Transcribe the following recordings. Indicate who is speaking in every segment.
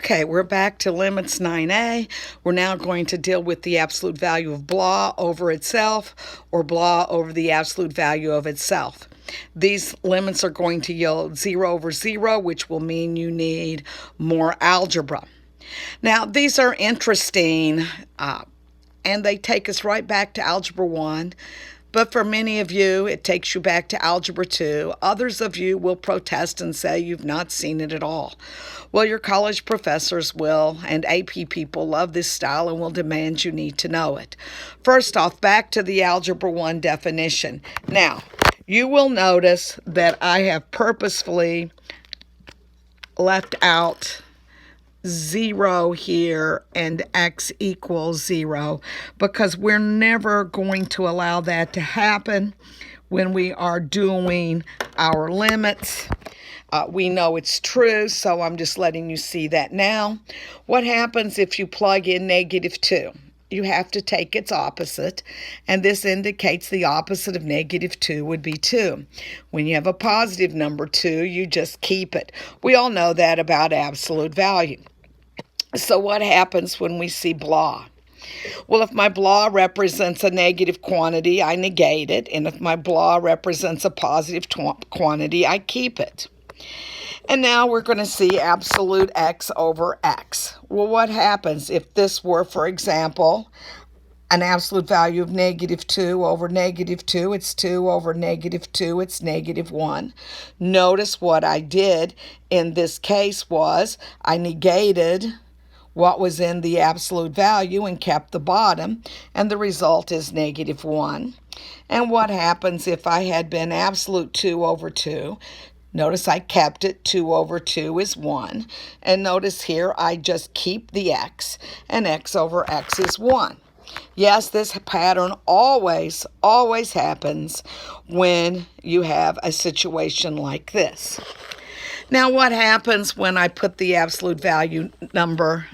Speaker 1: Okay, we're back to limits 9a. We're now going to deal with the absolute value of blah over itself, or blah over the absolute value of itself. These limits are going to yield 0 over 0, which will mean you need more algebra. Now, these are interesting, and they take us right back to Algebra 1. But for many of you, it takes you back to Algebra 2. Others of you will protest and say you've not seen it at all. Well, your college professors will, and AP people love this style and will demand you need to know it. First off, back to the Algebra 1 definition. Now, you will notice that I have purposefully left out 0 here and x equals 0 because we're never going to allow that to happen when we are doing our limits. We know it's true, so I'm just letting you see that now. What happens if you plug in -2? You have to take its opposite, and this indicates the opposite of -2 would be 2. When you have a positive number 2, you just keep it. We all know that about absolute value. So what happens when we see blah? Well, if my blah represents a negative quantity, I negate it. And if my blah represents a positive quantity, I keep it. And now we're going to see absolute x over x. Well, what happens if this were, for example, an absolute value of -2 over -2? It's 2 over -2. It's -1. Notice what I did in this case was I negated what was in the absolute value and kept the bottom, and the result is -1. And what happens if I had been absolute 2 over 2? Notice I kept it. 2 over 2 is 1. And notice here I just keep the x, and x over x is 1. Yes, this pattern always happens when you have a situation like this. Now, what happens when I put the absolute value number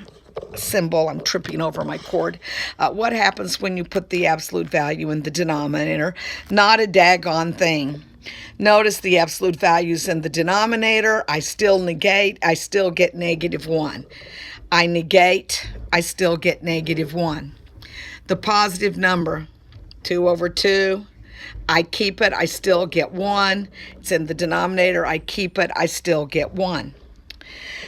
Speaker 1: symbol? I'm tripping over my cord. What happens when you put the absolute value in the denominator? Not a daggone thing. Notice the absolute values in the denominator. I still negate. I still get -1. I negate. I still get -1. The positive number, 2 over 2. I keep it, I still get 1. It's in the denominator, I keep it, I still get 1.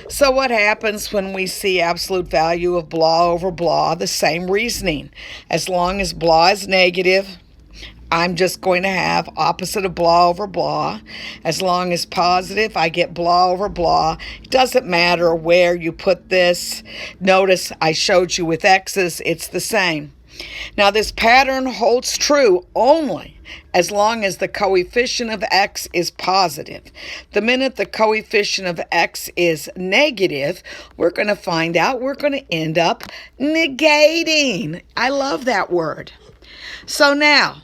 Speaker 1: So what happens when we see absolute value of blah over blah? The same reasoning. As long as blah is negative, I'm just going to have opposite of blah over blah. As long as positive, I get blah over blah. It doesn't matter where you put this. Notice I showed you with x's, it's the same. Now, this pattern holds true only as long as the coefficient of x is positive. The minute the coefficient of x is negative, we're going to find out we're going to end up negating. I love that word. So now,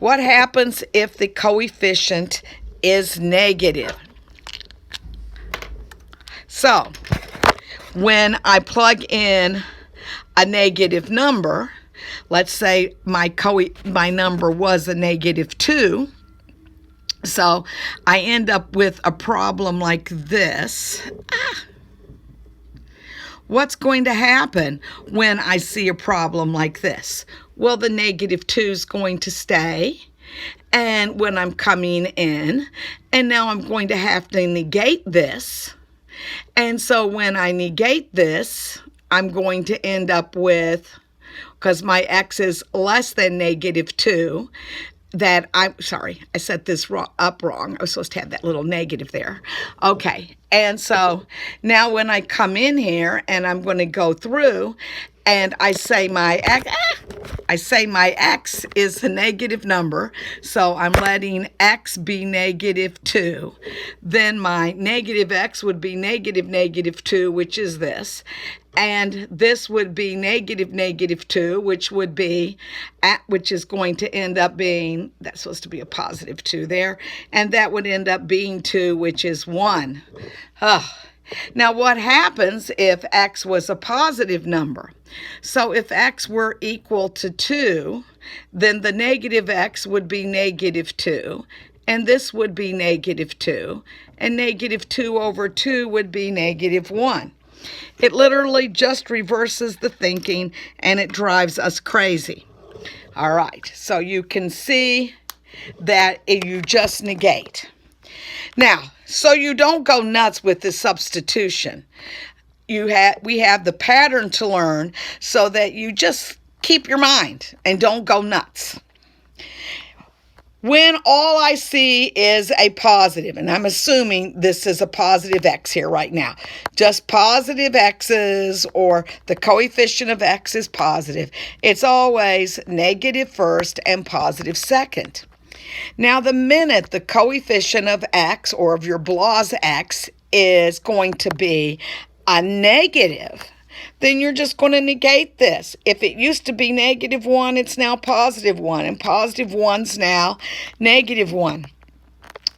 Speaker 1: what happens if the coefficient is negative? So, when I plug in a negative number, let's say my number was a -2. So I end up with a problem like this. What's going to happen when I see a problem like this? Well, the -2 is going to stay. And when I'm coming in, and now I'm going to have to negate this. And so when I negate this, I'm going to end up with, because my x is less than -2, that I set this up wrong. I was supposed to have that little negative there. Okay, and so now when I come in here and I'm going to go through and I say my x is a negative number, so I'm letting x be -2. Then my negative x would be -2, which is this. And this would be -2, which is going to end up being, that's supposed to be a positive 2 there, and that would end up being 2, which is 1. Now, what happens if x was a positive number? So if x were equal to 2, then the negative x would be -2, and this would be -2, and -2 over 2 would be -1. It literally just reverses the thinking, and it drives us crazy. All right, so you can see that you just negate. Now, so you don't go nuts with this substitution, we have the pattern to learn so that you just keep your mind and don't go nuts. When all I see is a positive, and I'm assuming this is a positive x here right now, just positive x's, or the coefficient of x is positive, it's always negative first and positive second. Now, the minute the coefficient of x, or of your blah's x, is going to be a negative, then you're just going to negate this. If it used to be -1, it's now +1, and +1's now -1.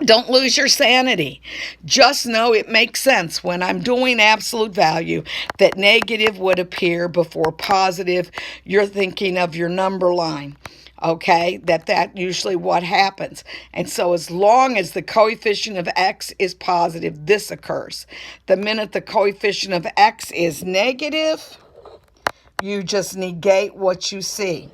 Speaker 1: Don't lose your sanity. Just know it makes sense when I'm doing absolute value that negative would appear before positive. You're thinking of your number line. Okay, that usually what happens. And so as long as the coefficient of x is positive, this occurs. The minute the coefficient of x is negative, you just negate what you see.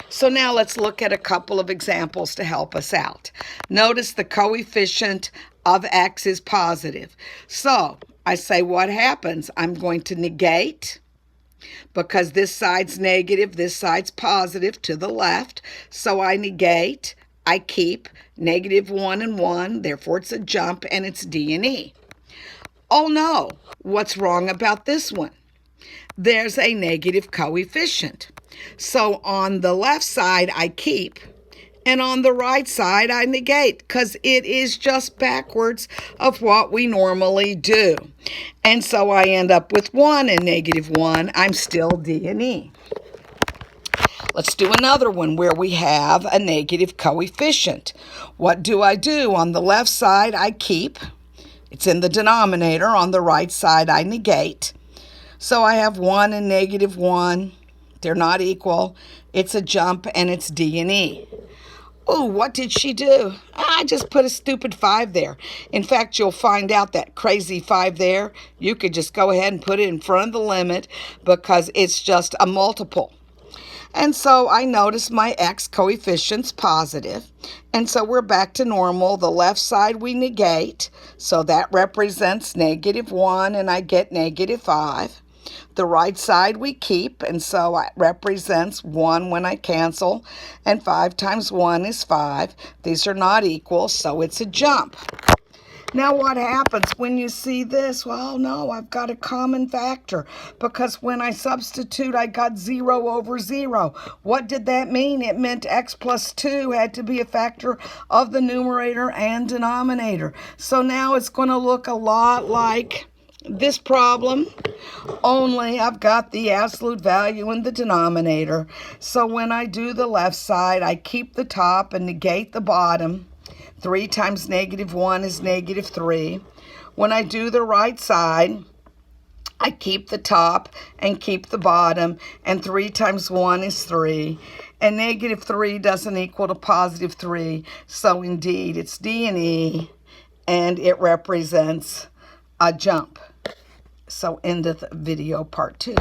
Speaker 1: So now let's look at a couple of examples to help us out. Notice the coefficient of x is positive. So I say what happens? I'm going to negate, because this side's negative, this side's positive to the left. So I negate, I keep -1 and 1, therefore it's a jump, and it's D and E. Oh no, what's wrong about this one? There's a negative coefficient. So on the left side, I keep, and on the right side, I negate, because it is just backwards of what we normally do. And so I end up with 1 and -1. I'm still D and E. Let's do another one where we have a negative coefficient. What do? On the left side, I keep. It's in the denominator. On the right side, I negate. So I have 1 and -1. They're not equal. It's a jump, and it's D and E. Oh, what did she do? I just put a stupid 5 there. In fact, you'll find out that crazy 5 there, you could just go ahead and put it in front of the limit, because it's just a multiple. And so I notice my x coefficient's positive. And so we're back to normal. The left side we negate. So that represents -1, and I get -5. The right side we keep, and so it represents 1 when I cancel, and 5 times 1 is 5. These are not equal, so it's a jump. Now what happens when you see this? Well, no, I've got a common factor, because when I substitute, I got 0 over 0. What did that mean? It meant x plus 2 had to be a factor of the numerator and denominator. So now it's going to look a lot like this problem, only I've got the absolute value in the denominator. So when I do the left side, I keep the top and negate the bottom. 3 times -1 is -3. When I do the right side, I keep the top and keep the bottom, and 3 times 1 is 3. And -3 doesn't equal to +3, so indeed it's D and E, and it represents a jump. So end of the video part 2.